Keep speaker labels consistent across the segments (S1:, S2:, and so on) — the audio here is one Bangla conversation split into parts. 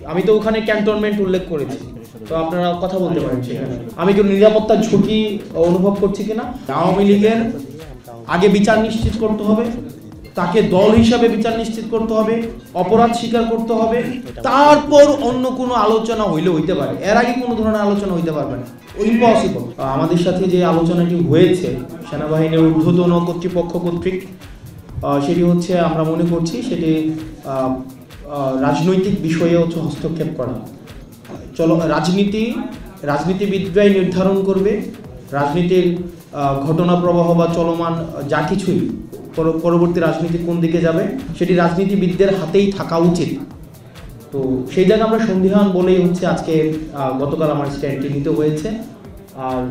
S1: আমি তো ওখানে ক্যান্টনমেন্ট উল্লেখ করেছি, তো আপনারা কথা বলতে পারেন সেখানে। আমি কি নিরাপত্তার ঝুঁকি অনুভব করছি কিনা? আওয়ামী লীগের আগে বিচার নিশ্চিত করতে হবে, তাকে দল হিসাবে বিচার নিশ্চিত করতে হবে, অপরাধ স্বীকার করতে হবে, তারপর অন্য কোনো আলোচনা হইতে পারে। এর আগে কোনো ধরনের আলোচনা হইতে পারবে না, ইম্পসিবল। আমাদের সাথে যে আলোচনাটি হয়েছে সেনাবাহিনীর ঊর্ধ্বতন কর্তৃপক্ষ কর্তৃক, সেটি হচ্ছে আমরা মনে করছি সেটি রাজনৈতিক বিষয়ে হচ্ছে হস্তক্ষেপ করা। রাজনীতিবিদরাই নির্ধারণ করবে রাজনীতির ঘটনা প্রবাহ বা চলমান যা কিছুই পরবর্তী রাজনীতি কোন দিকে যাবে সেটি রাজনীতিবিদদের হাতেই থাকা উচিত। তো সেই জায়গায় আমরা সন্দিহান বলেই হচ্ছে আজকে গতকাল আমার স্ট্যান্ডটি নিতে হয়েছে। আর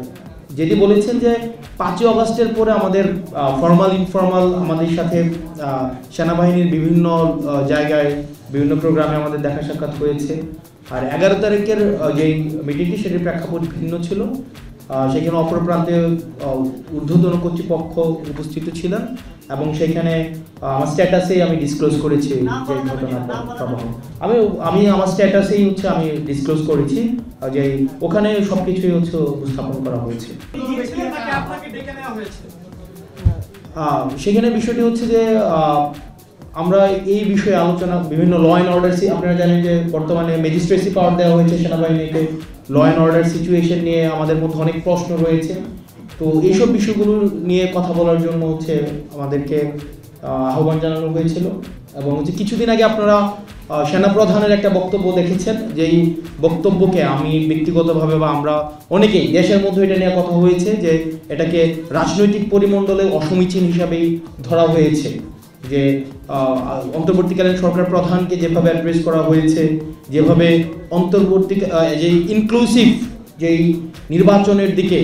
S1: যেটি বলেছেন যে 5ই অগাস্টের পরে আমাদের ফর্মাল ইনফর্মাল আমাদের সাথে সেনাবাহিনীর বিভিন্ন জায়গায় বিভিন্ন প্রোগ্রামে আমাদের দেখা সাক্ষাৎ হয়েছে। আর 11 তারিখের যেই মিটিংটি সেটির প্রেক্ষাপট ভিন্ন ছিল, সেখানে অপর প্রান্তে ঊর্ধ্বতন কর্তৃপক্ষ উপস্থিত ছিলেন এবং সেখানে আমার স্ট্যাটাসেই আমি ডিসক্লোজ করেছি যে ঘটনার প্রবাহ। আমি আমার স্ট্যাটাসেই হচ্ছে আমি ডিসক্লোজ করেছি যে ওখানে সবকিছুই হচ্ছে উপস্থাপন করা হয়েছে। সেখানে বিষয়টি হচ্ছে যে আমরা এই বিষয়ে আলোচনা বিভিন্ন ল অ্যান্ড অর্ডার, আপনারা জানেন যে বর্তমানে ম্যাজিস্ট্রেসি পাওয়ার দেওয়া হয়েছে সেনাবাহিনীকে। ল অ্যান্ড অর্ডার সিচুয়েশন নিয়ে আমাদের মধ্যে অনেক প্রশ্ন রয়েছে। তো এইসব বিষয়গুলো নিয়ে কথা বলার জন্য হচ্ছে আমাদেরকে আহ্বান জানানো হয়েছিল। এবং হচ্ছে কিছুদিন আগে আপনারা সেনাপ্রধানের একটা বক্তব্য দেখেছেন, যেই বক্তব্যকে আমি ব্যক্তিগতভাবে বা আমরা অনেকেই দেশের মধ্যে এটা নিয়ে কথা হয়েছে যে এটাকে রাজনৈতিক পরিমণ্ডলে অসমীচীন হিসাবেই ধরা হয়েছে। যে অন্তর্বর্তীকালীন সরকার প্রধানকে যেভাবে অ্যাড্রেস করা হয়েছে, যেভাবে যেই ইনক্লুসিভ যেই নির্বাচনের দিকে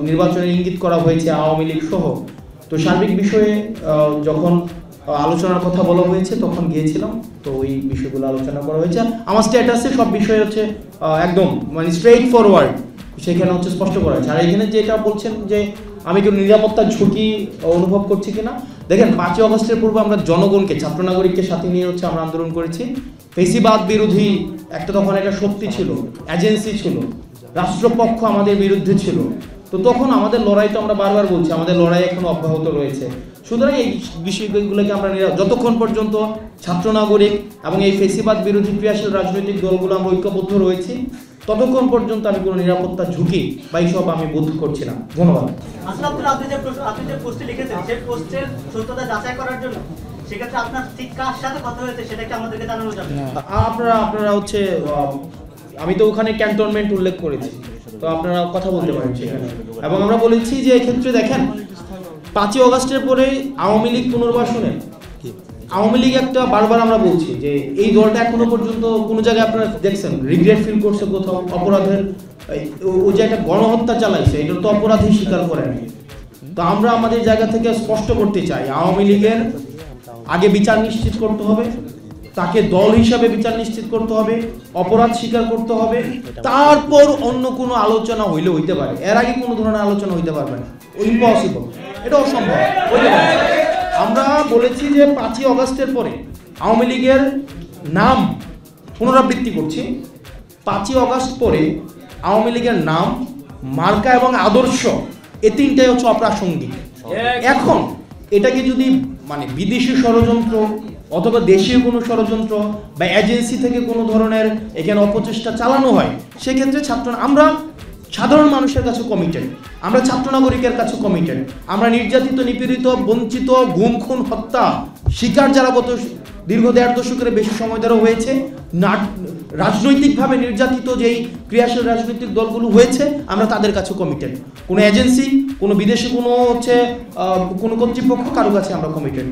S1: নির্বাচনের ইঙ্গিত করা হয়েছে আওয়ামী লীগ সহ, তো সার্বিক বিষয়ে যখন আলোচনার কথা বলা হয়েছে তখন গিয়েছিলাম। তো ওই বিষয়গুলো আলোচনা করা হয়েছে। আমার স্ট্যাটাসে সব বিষয় হচ্ছে একদম মানে স্ট্রেইট ফরওয়ার্ড সেখানে হচ্ছে স্পষ্ট করা হয়েছে। আর এখানে যেটা বলছেন যে আমি কি নিরাপত্তার ঝুঁকি অনুভব করছি কিনা, দেখেন 5ই অগস্টের পূর্বে আমরা জনগণকে, ছাত্র নাগরিককে সাথে নিয়ে হচ্ছে আমরা আন্দোলন করেছি। ফেসিবাদ বিরোধী একটা তখন একটা শক্তি ছিল, এজেন্সি ছিল, রাষ্ট্রপক্ষ আমাদের বিরুদ্ধে ছিল। তো তখন আমাদের লড়াই, তো আমরা বারবার বলছি আমাদের লড়াই এখনো অব্যাহত রয়েছে। সুতরাং এই বিষয়গুলোকে আমরা যতক্ষণ পর্যন্ত ছাত্র নাগরিক এবং এই ফেসিবাদ বিরোধী ক্রিয়াশীল রাজনৈতিক দলগুলো আমরা ঐক্যবদ্ধ রয়েছি, ততক্ষণ পর্যন্ত আমি কোনো নিরাপত্তার ঝুঁকি বা এইসব আমি বোধ করছি না। ধন্যবাদ।
S2: আপনি যে পোস্টে লিখেছেন সেই পোস্টের সত্যতা যাচাই করার জন্য সেক্ষেত্রে আপনার ঠিক কার সাথে কথা হয়েছে সেটা কি আমাদেরকে জানানো যাবে?
S1: আপনারা হচ্ছে আমি তো ওখানে ক্যান্টনমেন্ট উল্লেখ করেছি, তো আপনারা কথা বলতে পারেন সেখানে। এবং আমরা বলেছি যে এক্ষেত্রে দেখেন 5ই অগাস্টের পরে আওয়ামী লীগ পুনর্বাসনে আওয়ামী লীগ একটা বারবার আমরা বলছি যে এই দলটা এখনো পর্যন্ত কোনো জায়গায় আপনারা দেখছেন রিগ্রেট ফিল করছে কোথাও অপরাধের, ও যে একটা গণহত্যা চালাইছে এটা তো অপরাধী স্বীকার করেনি। তো আমরা আমাদের জায়গা থেকে স্পষ্ট করতে চাই আওয়ামী লীগের আগে বিচার নিশ্চিত করতে হবে, তাকে দল হিসাবে বিচার নিশ্চিত করতে হবে, অপরাধ স্বীকার করতে হবে, তারপর অন্য কোনো আলোচনা হইতে পারে। এর আগে কোনো ধরনের আলোচনা হইতে পারবে না, ইম্পসিবল, এটা অসম্ভব। আমরা বলেছি যে 5ই অগাস্টের পরে আওয়ামী লীগের নাম, পুনরাবৃত্তি করছি, 5ই অগাস্ট পরে আওয়ামী লীগের নাম, মার্কা এবং আদর্শ এই তিনটাই হচ্ছে অপ্রাসঙ্গিক। এখন এটাকে যদি মানে বিদেশি ষড়যন্ত্র অথবা দেশীয় কোনো ষড়যন্ত্র বা এজেন্সি থেকে কোনো ধরনের এখানে অপচেষ্টা চালানো হয়, সেক্ষেত্রে আমরা সাধারণ মানুষের কাছে কমিটেড, আমরা ছাত্র নাগরিকের কাছে কমিটেড। আমরা নির্যাতিত, নিপীড়িত, বঞ্চিত, গুম খুন হত্যা শিকার যারা গত দীর্ঘ 1.5 দশকের বেশি সময় ধরে হয়েছে, রাজনৈতিকভাবে নির্যাতিত যেই ক্রিয়াশীল রাজনৈতিক দলগুলো হয়েছে, আমরা তাদের কাছে কমিটেড। কোনো এজেন্সি, কোনো বিদেশি কোনো কোনো কর্তৃপক্ষ কারো কাছে আমরা কমিটেড